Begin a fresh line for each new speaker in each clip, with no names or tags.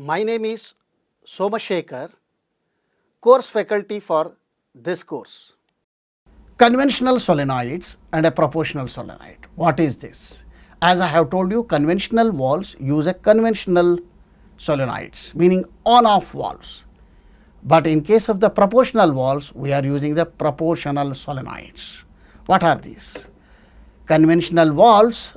My name is Somashekar, course faculty for this course. Conventional solenoids and a proportional solenoid. What is this? As I have told you, conventional valves use a conventional solenoids, meaning on-off valves. But in case of the proportional valves, we are using the proportional solenoids. What are these? Conventional valves,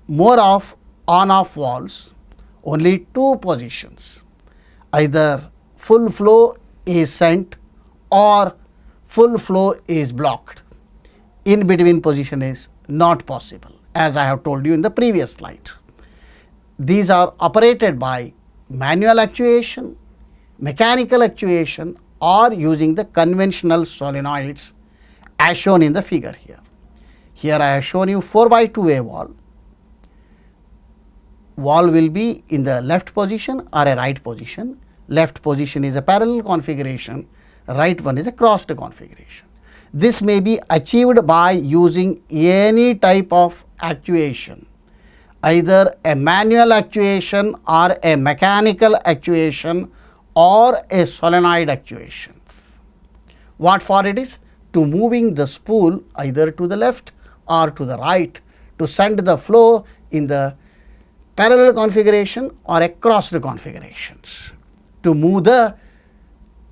more of on-off valves, only two positions. Either full flow is sent or full flow is blocked. In between position is not possible, as I have told you in the previous slide. These are operated by manual actuation, mechanical actuation, or using the conventional solenoids as shown in the figure here. Here I have shown you 4x2 valve. Valve will be in the left position or a right position. Left position is a parallel configuration, right one is a crossed configuration. This may be achieved by using any type of actuation, either a manual actuation or a mechanical actuation or a solenoid actuation. What for it is? To moving the spool either to the left or to the right to send the flow in the parallel configuration or a crossed configurations. To move the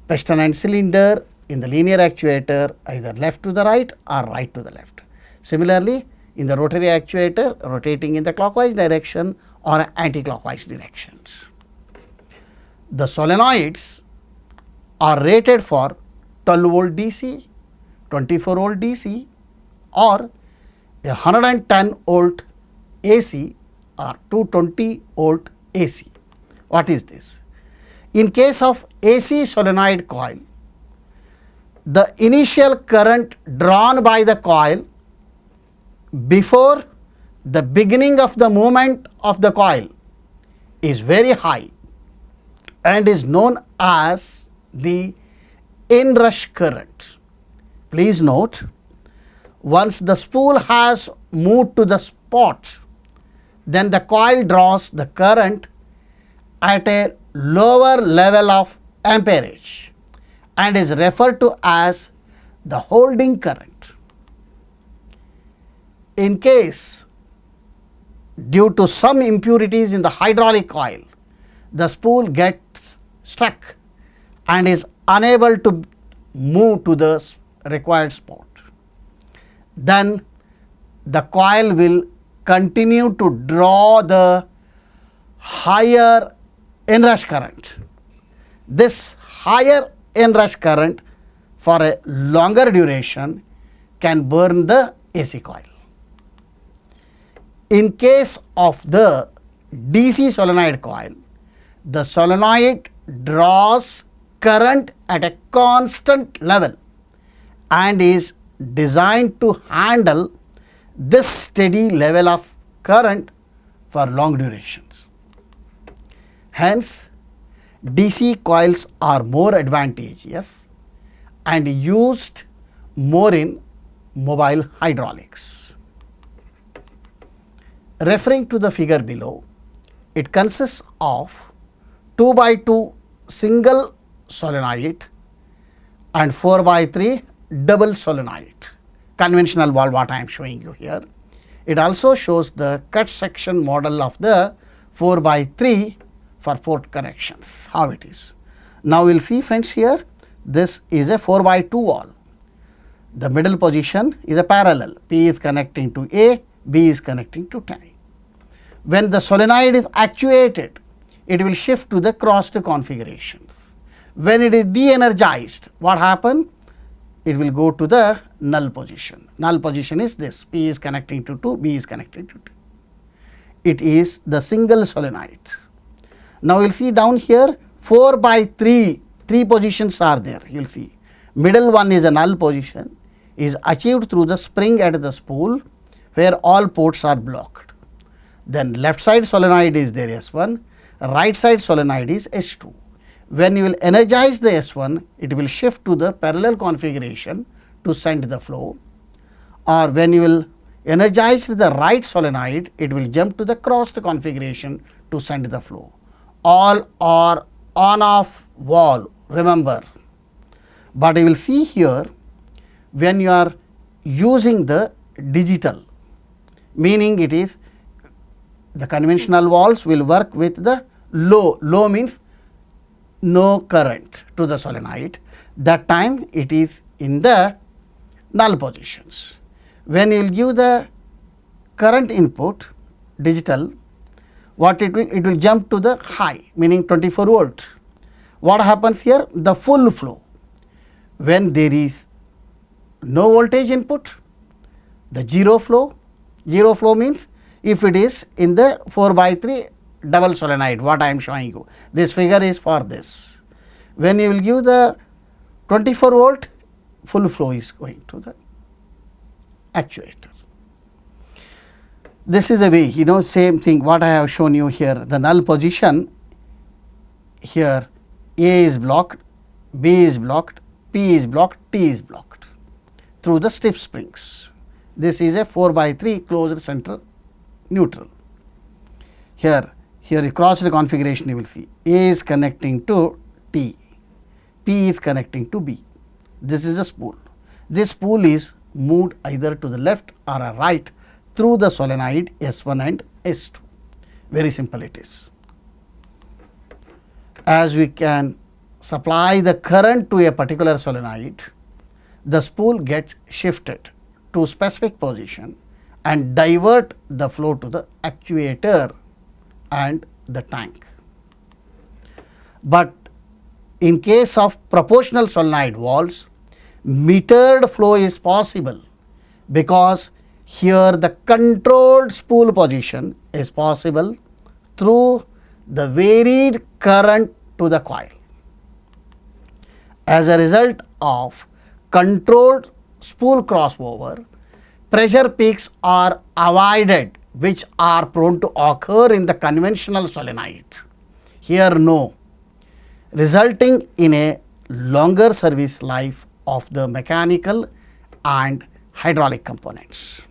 piston and cylinder in the linear actuator either left to the right or right to the left. Similarly, in the rotary actuator rotating in the clockwise direction or anti-clockwise directions. The solenoids are rated for 12 volt DC, 24 volt DC or 110 volt AC or 220 volt AC. What is this? In case of AC solenoid coil, the initial current drawn by the coil before the beginning of the movement of the coil is very high and is known as the inrush current. Please note, once the spool has moved to the spot, then the coil draws the current at a lower level of amperage and is referred to as the holding current. In case due to some impurities in the hydraulic coil, the spool gets stuck and is unable to move to the required spot, then the coil will continue to draw the higher inrush current. This higher inrush current for a longer duration can burn the AC coil. In case of the DC solenoid coil, the solenoid draws current at a constant level and is designed to handle this steady level of current for long durations. Hence, DC coils are more advantageous and used more in mobile hydraulics. Referring to the figure below, it consists of 2x2 single solenoid and 4x3 double solenoid. Conventional valve what I am showing you here. It also shows the cut section model of the 4x3 for port connections, how it is. Now we will see friends here, this is a 4x2 valve. The middle position is a parallel, P is connecting to A, B is connecting to T. When the solenoid is actuated, it will shift to the crossed configurations. When it is de-energized, what happens? It will go to the null position. Null position is this, P is connecting to 2, B is connecting to 2. It is the single solenoid. Now you will see down here 4x3, 3 positions are there, you will see. Middle one is a null position, is achieved through the spring at the spool where all ports are blocked. Then left side solenoid is there S1, right side solenoid is S2. When you will energize the S1, it will shift to the parallel configuration to send the flow, or when you will energize the right solenoid, it will jump to the crossed configuration to send the flow. all are on off valve, remember. But you will see here, when you are using the digital, meaning it is the conventional valves will work with the low. Low means no current to the solenoid. That time it is in the null positions. When you will give the current input digital, what it will jump to the high, meaning 24 volt. What happens here? The full flow. When there is no voltage input, the zero flow. Zero flow means if it is in the 4/3 double solenoid, what I am showing you. This figure is for this. When you will give the 24 volt, full flow is going to the actuator. This is a way, same thing what I have shown you here. The null position here, A is blocked, B is blocked, P is blocked, T is blocked through the strip springs. This is a 4/3 closed center neutral. Here across the configuration you will see A is connecting to T, P is connecting to B. This is a spool. This spool is moved either to the left or a right through the solenoid S1 and S2. Very simple it is. As we can supply the current to a particular solenoid, the spool gets shifted to specific position and divert the flow to the actuator and the tank. But in case of proportional solenoid valves, metered flow is possible, because here the controlled spool position is possible through the varied current to the coil. As a result of controlled spool crossover, pressure peaks are avoided which are prone to occur in the conventional solenoid. Here no, resulting in a longer service life of the mechanical and hydraulic components.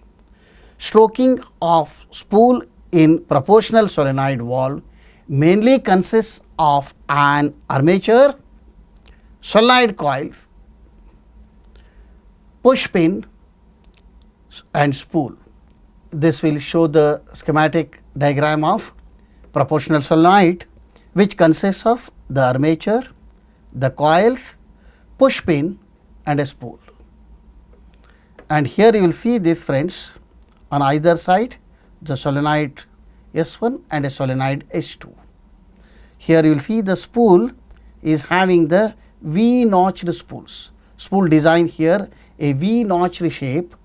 Stroking of spool in proportional solenoid valve mainly consists of an armature, solenoid coils, push pin and spool. This will show the schematic diagram of proportional solenoid, which consists of the armature, the coils, push pin and a spool. And here you will see this, friends, on either side the solenoid S1 and a solenoid S2. Here you will see the spool is having the V notched spools. Spool design here a V notched shape,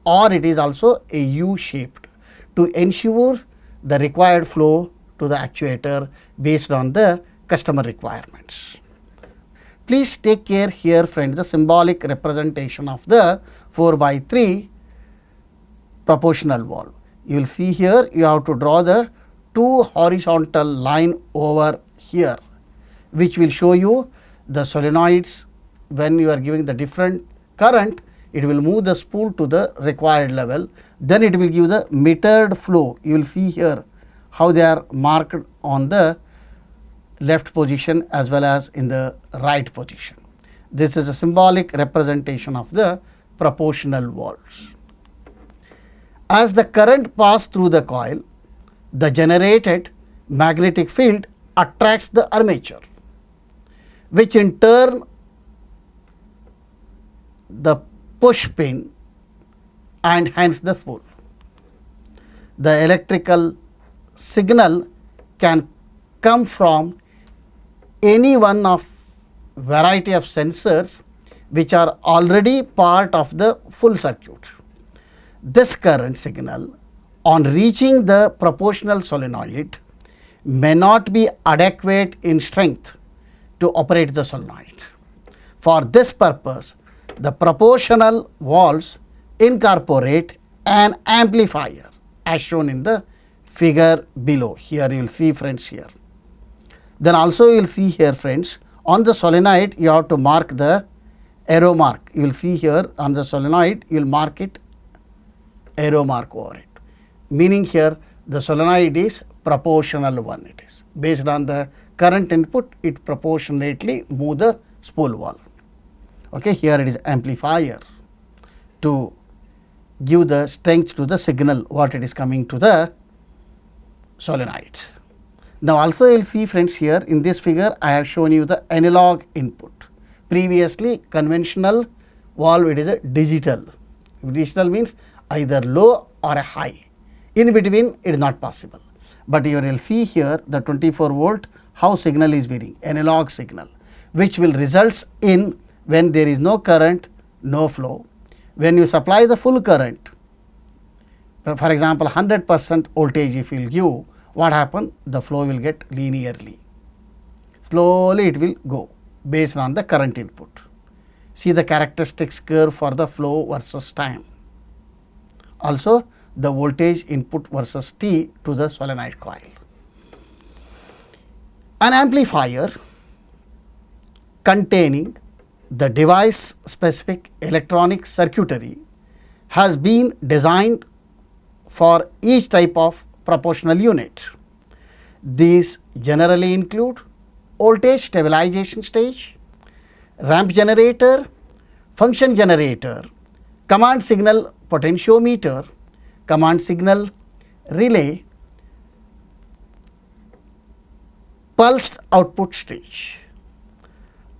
or it is also a U shaped, to ensure the required flow to the actuator based on the customer requirements. Please take care here, friends, the symbolic representation of the 4/3 proportional valve. You will see here you have to draw the two horizontal line over here, which will show you the solenoids. When you are giving the different current, it will move the spool to the required level, then it will give the metered flow. You will see here how they are marked on the left position as well as in the right position. This is a symbolic representation of the proportional valves. As the current passes through the coil, the generated magnetic field attracts the armature, which in turn the push pin and hence the spool. The electrical signal can come from any one of variety of sensors which are already part of the full circuit. This current signal on reaching the proportional solenoid may not be adequate in strength to operate the solenoid. For this purpose, the proportional valves incorporate an amplifier as shown in the figure below. Here you will see, friends, here. Then also you will see here, friends, on the solenoid you have to mark the arrow mark. You will see here on the solenoid you will mark it arrow mark over it, meaning here the solenoid is proportional one it is. Based on the current input, it proportionately move the spool valve. Okay, here it is amplifier to give the strength to the signal what it is coming to the solenoid. Now, also you will see friends, here in this figure I have shown you the analog input. Previously conventional valve, it is a digital. Digital means either low or a high. In between it is not possible. But you will see here the 24 volt how signal is varying, analog signal, which will results in when there is no current, no flow. When you supply the full current, for example 100% voltage if you will give, what happen? The flow will get linearly. Slowly it will go based on the current input. See the characteristics curve for the flow versus time. Also the voltage input versus T to the solenoid coil. An amplifier containing the device specific electronic circuitry has been designed for each type of proportional unit. These generally include voltage stabilization stage, ramp generator, function generator, command signal potentiometer, command signal relay, pulsed output stage.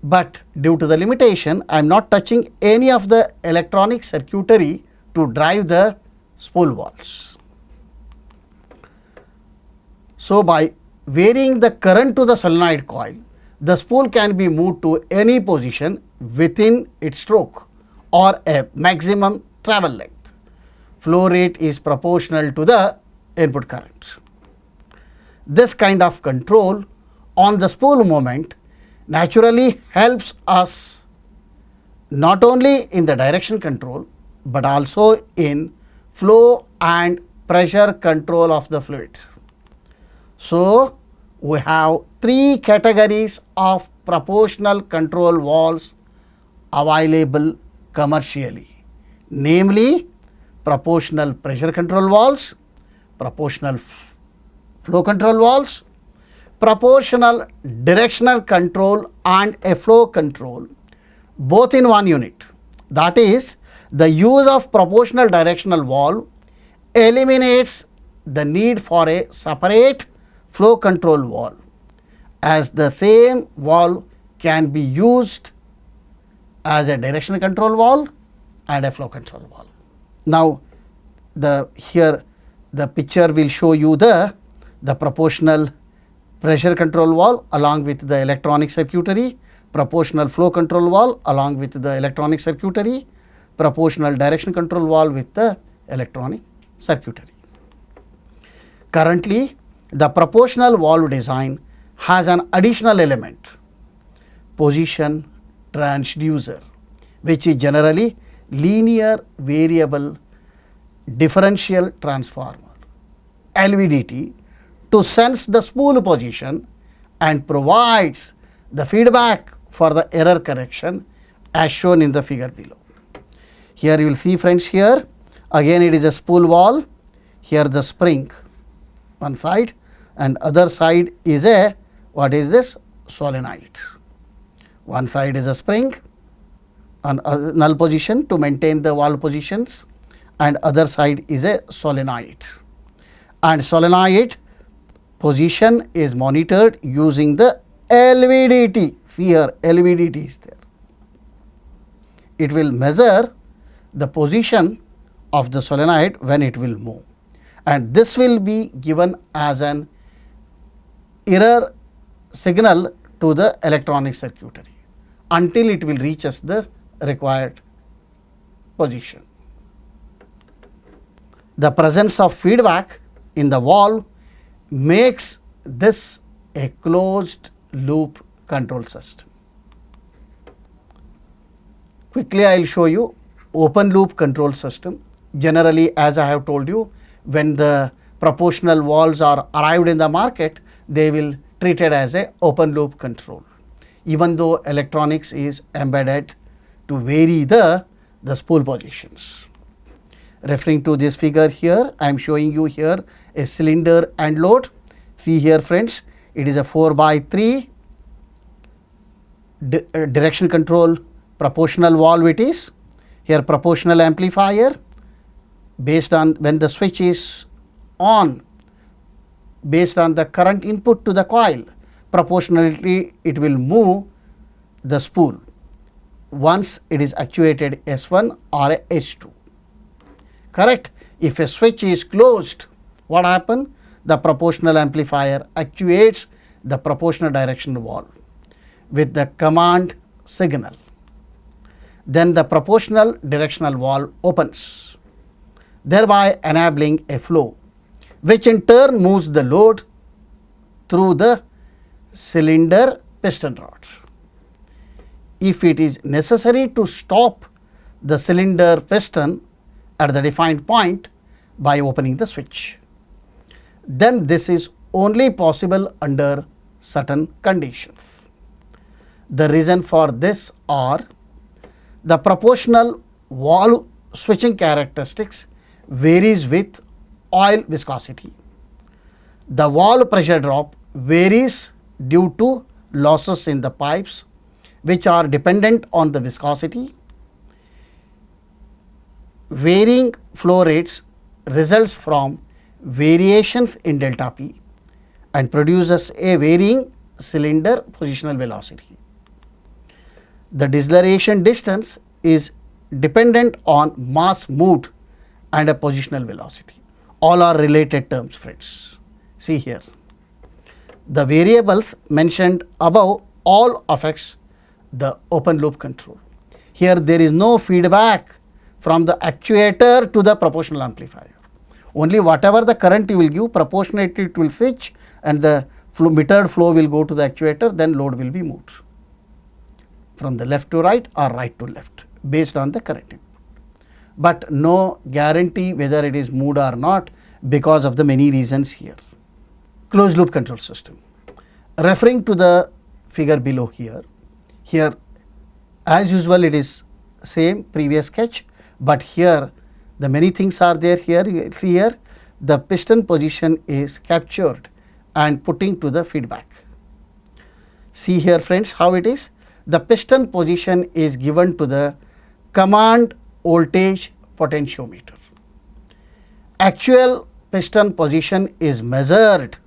But due to the limitation, I am not touching any of the electronic circuitry to drive the spool valves. So, by varying the current to the solenoid coil, the spool can be moved to any position within its stroke or a maximum travel length. Flow rate is proportional to the input current. This kind of control on the spool movement naturally helps us not only in the direction control, but also in flow and pressure control of the fluid. So, we have three categories of proportional control valves available commercially, namely proportional pressure control valves, proportional flow control valves, proportional directional control and a flow control, both in one unit. That is, the use of proportional directional valve eliminates the need for a separate flow control valve, as the same valve can be used as a directional control valve and a flow control valve. Now, here the picture will show you the proportional pressure control valve along with the electronic circuitry, proportional flow control valve along with the electronic circuitry, proportional direction control valve with the electronic circuitry. Currently, the proportional valve design has an additional element, position transducer, which is generally linear variable differential transformer LVDT, to sense the spool position and provides the feedback for the error correction as shown in the figure below. Here you will see friends, here again it is a spool valve, here the spring one side and other side is a, what is this, solenoid. One side is a spring on null position to maintain the valve positions and other side is a solenoid, and solenoid position is monitored using the LVDT. See here, LVDT is there. It will measure the position of the solenoid when it will move, and this will be given as an error signal to the electronic circuitry until it will reach us the required position. The presence of feedback in the valve makes this a closed loop control system. Quickly I will show you open loop control system. Generally, as I have told you, when the proportional valves are arrived in the market, they will treated as a open loop control, even though electronics is embedded to vary the spool positions. Referring to this figure here, I am showing you here a cylinder and load. See here friends, it is a 4/3 direction control proportional valve it is. Here proportional amplifier, based on when the switch is on, based on the current input to the coil, proportionally it will move the spool once it is actuated S1 or a S2. Correct? If a switch is closed, what happens? The proportional amplifier actuates the proportional direction valve with the command signal. Then the proportional directional valve opens, thereby enabling a flow, which in turn moves the load through the cylinder piston rod. If it is necessary to stop the cylinder piston at the defined point by opening the switch, then this is only possible under certain conditions. The reason for this are the proportional valve switching characteristics varies with oil viscosity. The valve pressure drop varies due to losses in the pipes, which are dependent on the viscosity. Varying flow rates results from variations in delta P and produces a varying cylinder positional velocity. The deceleration distance is dependent on mass moved and a positional velocity. All are related terms, friends. See here, the variables mentioned above all affects the open loop control. Here there is no feedback from the actuator to the proportional amplifier. Only whatever the current you will give, proportionately it will switch and the metered flow will go to the actuator, then load will be moved from the left to right or right to left based on the current input. But no guarantee whether it is moved or not because of the many reasons here. Closed loop control system. Referring to the figure below here, as usual it is same previous sketch, but here the many things are there. Here you see here the piston position is captured and putting to the feedback. See here friends how it is. The piston position is given to the command voltage potentiometer. Actual piston position is measured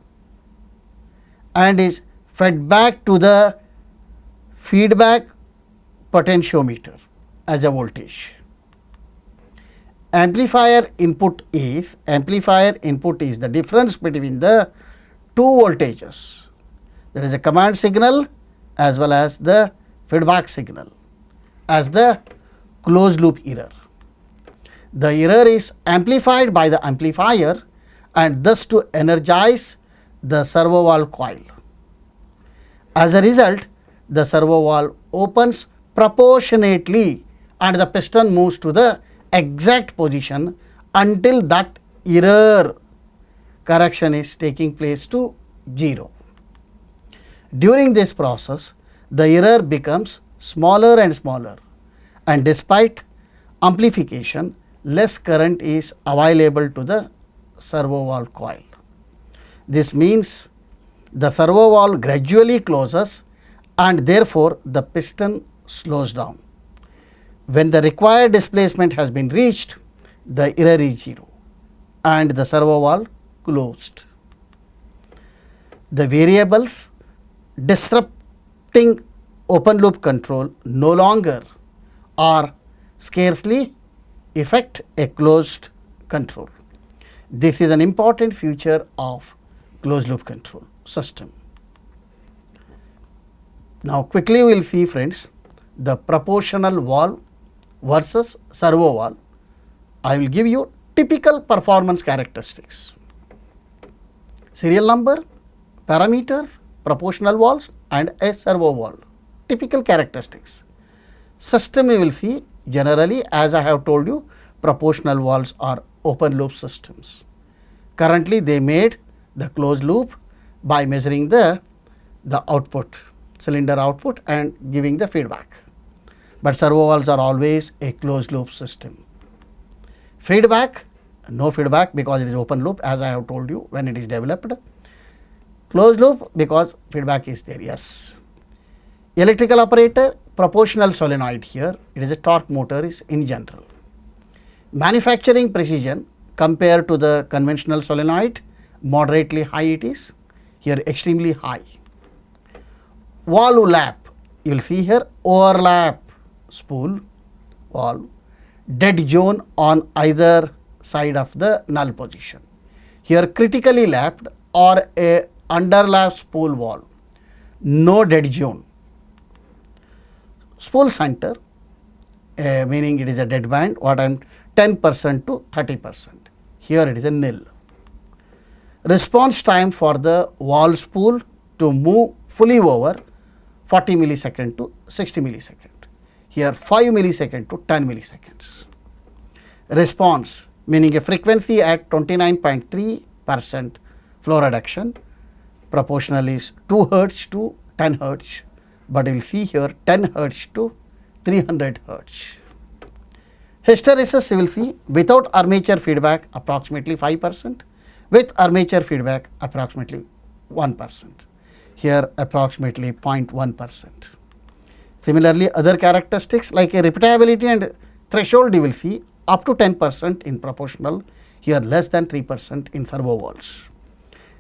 and is fed back to the feedback potentiometer as a voltage. Amplifier input is the difference between the two voltages. There is a command signal as well as the feedback signal as the closed loop error. The error is amplified by the amplifier and thus to energize the servo valve coil. As a result, the servo valve opens proportionately and the piston moves to the exact position until that error correction is taking place to 0. During this process, the error becomes smaller and smaller, and despite amplification, less current is available to the servo valve coil. This means the servo valve gradually closes and therefore the piston slows down. When the required displacement has been reached, the error is 0 and the servo valve closed. The variables disrupting open loop control no longer or scarcely affect a closed control. This is an important feature of closed loop control system. Now quickly we will see friends the proportional valve versus servo valve. I will give you typical performance characteristics. Serial number, parameters, proportional valves and a servo valve. Typical characteristics. System you will see generally, as I have told you, proportional valves are open loop systems. Currently they made the closed loop by measuring the output, cylinder output and giving the feedback. But servo valves are always a closed loop system. Feedback, no feedback because it is open loop as I have told you when it is developed. Closed loop because feedback is there, yes. Electrical operator, proportional solenoid here, it is a torque motor is in general. Manufacturing precision compared to the conventional solenoid, moderately high it is, here extremely high. Valve lap, you will see here overlap spool valve, dead zone on either side of the null position. Here critically lapped or a underlap spool valve, no dead zone. Spool center, meaning it is a dead band, what I am 10% to 30%. Here it is a nil. Response time for the valve spool to move fully over 40 millisecond to 60 millisecond. Here 5 millisecond to 10 milliseconds. Response, meaning a frequency at 29.3% flow reduction, proportional is 2 hertz to 10 hertz, but you will see here 10 hertz to 300 hertz. Hysteresis you will see without armature feedback approximately 5%, with armature feedback approximately 1%, here approximately 0.1%. Similarly, other characteristics like a repeatability and threshold you will see up to 10% in proportional, here less than 3% in servo valves.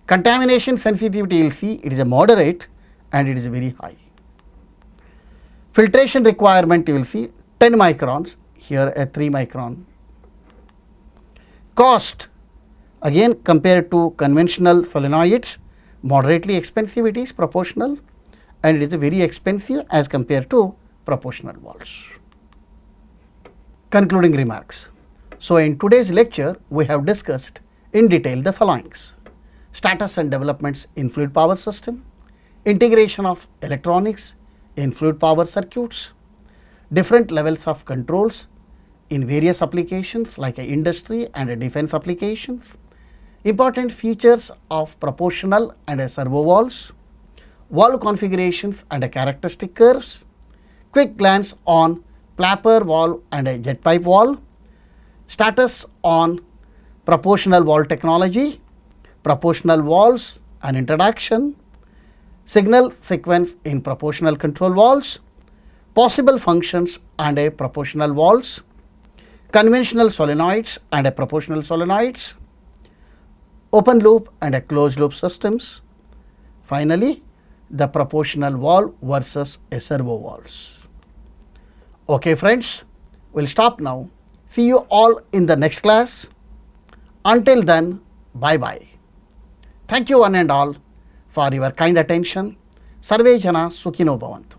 Contamination sensitivity you will see it is a moderate and it is very high. Filtration requirement you will see 10 microns, here a 3 micron. Cost, again compared to conventional solenoids, moderately expensive it is proportional, and it is very expensive as compared to proportional valves. Concluding remarks. So, in today's lecture we have discussed in detail the followings: status and developments in fluid power system, integration of electronics in fluid power circuits, different levels of controls in various applications like industry and defense applications, important features of proportional and servo valves, valve configurations and characteristic curves, quick glance on flapper valve and a jet pipe valve, status on proportional valve technology, proportional valves and introduction, signal sequence in proportional control valves, possible functions and a proportional valves, conventional solenoids and a proportional solenoids, open loop and a closed loop systems. Finally, the proportional valve versus a servo valves. Okay friends, we will stop now. See you all in the next class. Until then, bye bye. Thank you one and all for your kind attention. Sarve jana sukhino bhavantu.